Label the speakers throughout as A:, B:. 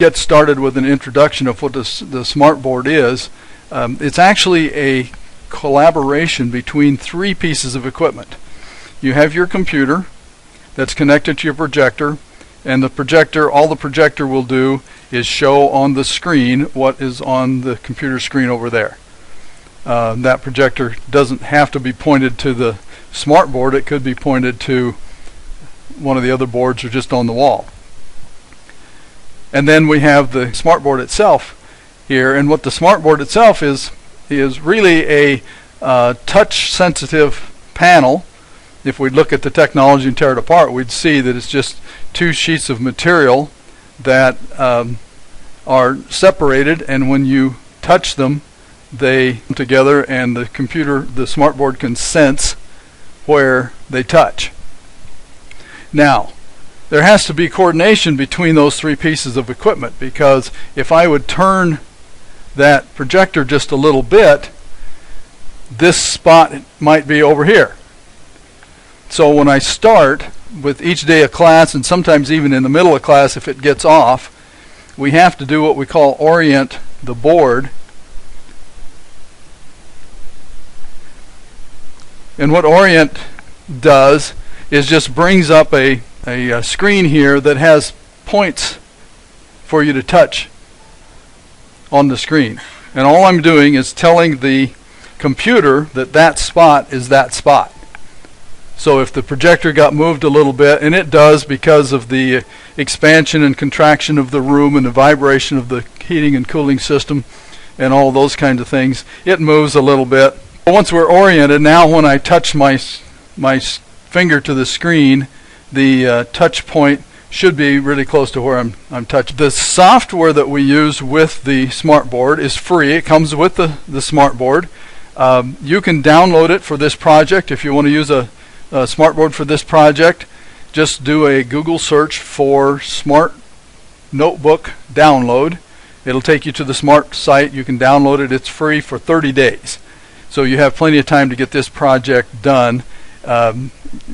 A: Get started with an introduction of what the smartboard is. It's actually a collaboration between three pieces of equipment. You have your computer that's connected to your projector, and the projector, all the projector will do is show on the screen what is on the computer screen over there. That projector doesn't have to be pointed to the smartboard. It could be pointed to one of the other boards or just on the wall. And then we have the smartboard itself here, and what the smartboard itself is really a touch-sensitive panel. If we look at the technology and tear it apart, we'd see that it's just two sheets of material that are separated, and when you touch them, they come together, and the smartboard can sense where they touch. Now, there has to be coordination between those three pieces of equipment, because if I would turn that projector just a little bit, this spot might be over here. So when I start with each day of class, and sometimes even in the middle of class if it gets off, we have to do what we call orient the board. And what orient does is just brings up a screen here that has points for you to touch on the screen. And all I'm doing is telling the computer that that spot is that spot. So if the projector got moved a little bit, and it does because of the expansion and contraction of the room and the vibration of the heating and cooling system and all those kinds of things, it moves a little bit. Once we're oriented, now when I touch my finger to the screen, the touch point should be really close to where I'm touching. The software that we use with the smartboard is free. It comes with the smartboard. You can download it for this project. If you want to use a smartboard for this project, just do a Google search for Smart Notebook Download. It'll take you to the Smart site. You can download it. It's free for 30 days. So you have plenty of time to get this project done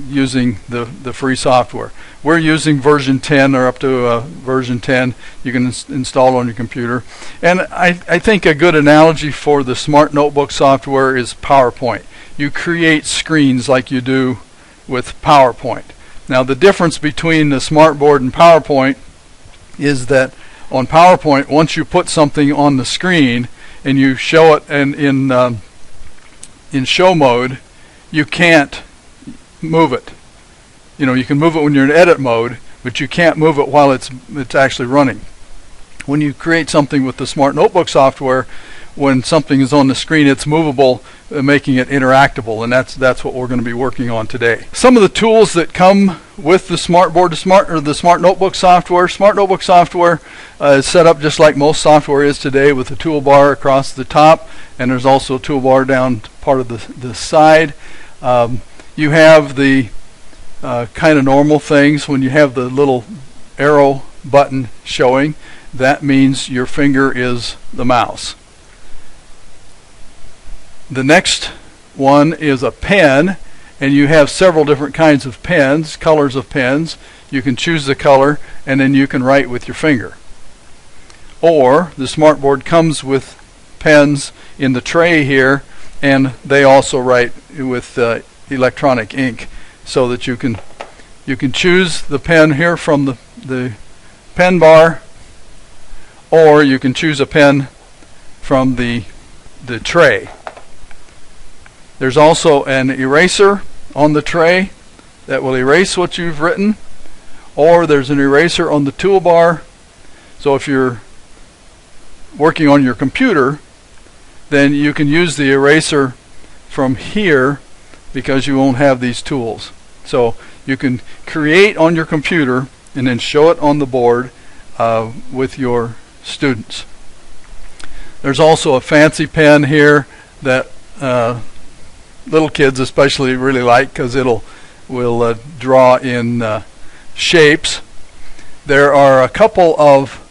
A: using the free software. We're using version 10 or up to version 10. You can install on your computer. And I think a good analogy for the Smart Notebook software is PowerPoint. You create screens like you do with PowerPoint. Now the difference between the smartboard and PowerPoint is that on PowerPoint, once you put something on the screen and you show it in show mode, you can't move it. You know, you can move it when you're in edit mode, but you can't move it while it's actually running. When you create something with the Smart Notebook software, when something is on the screen, it's movable, making it interactable, and that's what we're going to be working on today. Some of the tools that come with the smartboard, the Smart Notebook software. Smart Notebook software is set up just like most software is today, with a toolbar across the top, and there's also a toolbar down part of the side. You have the kind of normal things. When you have the little arrow button showing, that means your finger is the mouse. The next one is a pen, and you have several different kinds of pens, colors of pens. You can choose the color, and then you can write with your finger. Or the smartboard comes with pens in the tray here, and they also write with electronic ink, so that you can choose the pen here from the pen bar, or you can choose a pen from the tray. There's also an eraser on the tray that will erase what you've written, or there's an eraser on the toolbar. So if you're working on your computer, then you can use the eraser from here because you won't have these tools. So you can create on your computer and then show it on the board with your students. There's also a fancy pen here that little kids especially really like, because will draw in shapes. There are a couple of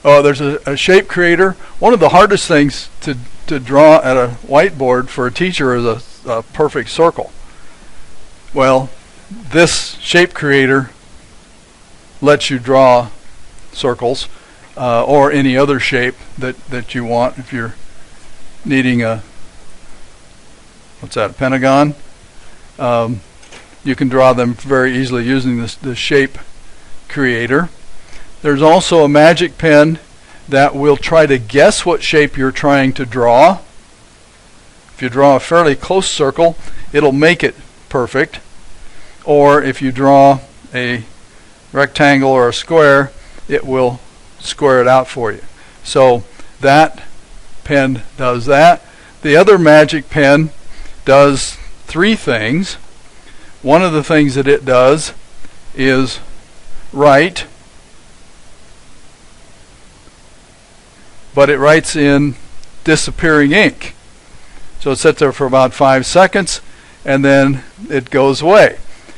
A: there's a shape creator. One of the hardest things to draw at a whiteboard for a teacher is a perfect circle. Well, this shape creator lets you draw circles. or any other shape that you want. If you're needing a pentagon, you can draw them very easily using the shape creator. There's also a magic pen that will try to guess what shape you're trying to draw. If you draw a fairly close circle, it'll make it perfect. Or if you draw a rectangle or a square, it will square it out for you. So that pen does that. The other magic pen does three things. One of the things that it does is write, but it writes in disappearing ink. So it sits there for about 5 seconds and then it goes away.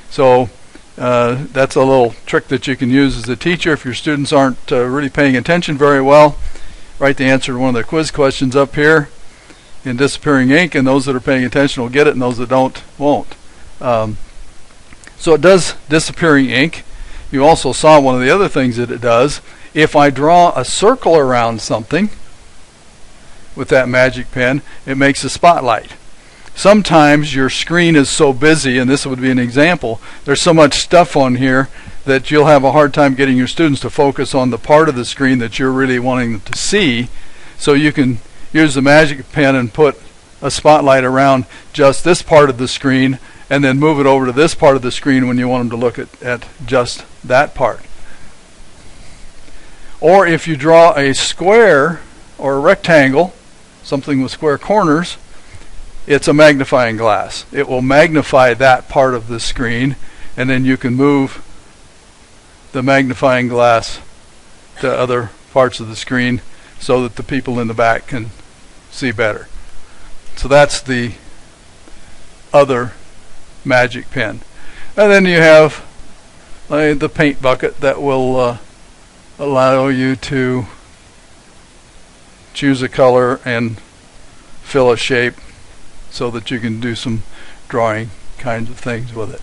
A: So that's a little trick that you can use as a teacher if your students aren't really paying attention very well. Write the answer to one of the quiz questions up here in disappearing ink, and those that are paying attention will get it, and those that don't won't. So it does disappearing ink. You also saw one of the other things that it does. If I draw a circle around something with that magic pen, it makes a spotlight. Sometimes your screen is so busy, and this would be an example, there's so much stuff on here that you'll have a hard time getting your students to focus on the part of the screen that you're really wanting them to see. So you can use the magic pen and put a spotlight around just this part of the screen and then move it over to this part of the screen when you want them to look at just that part. Or if you draw a square or a rectangle, something with square corners, it's a magnifying glass. It will magnify that part of the screen, and then you can move the magnifying glass to other parts of the screen so that the people in the back can see better. So that's the other magic pen. And then you have the paint bucket that will allow you to choose a color and fill a shape so that you can do some drawing kinds of things with it.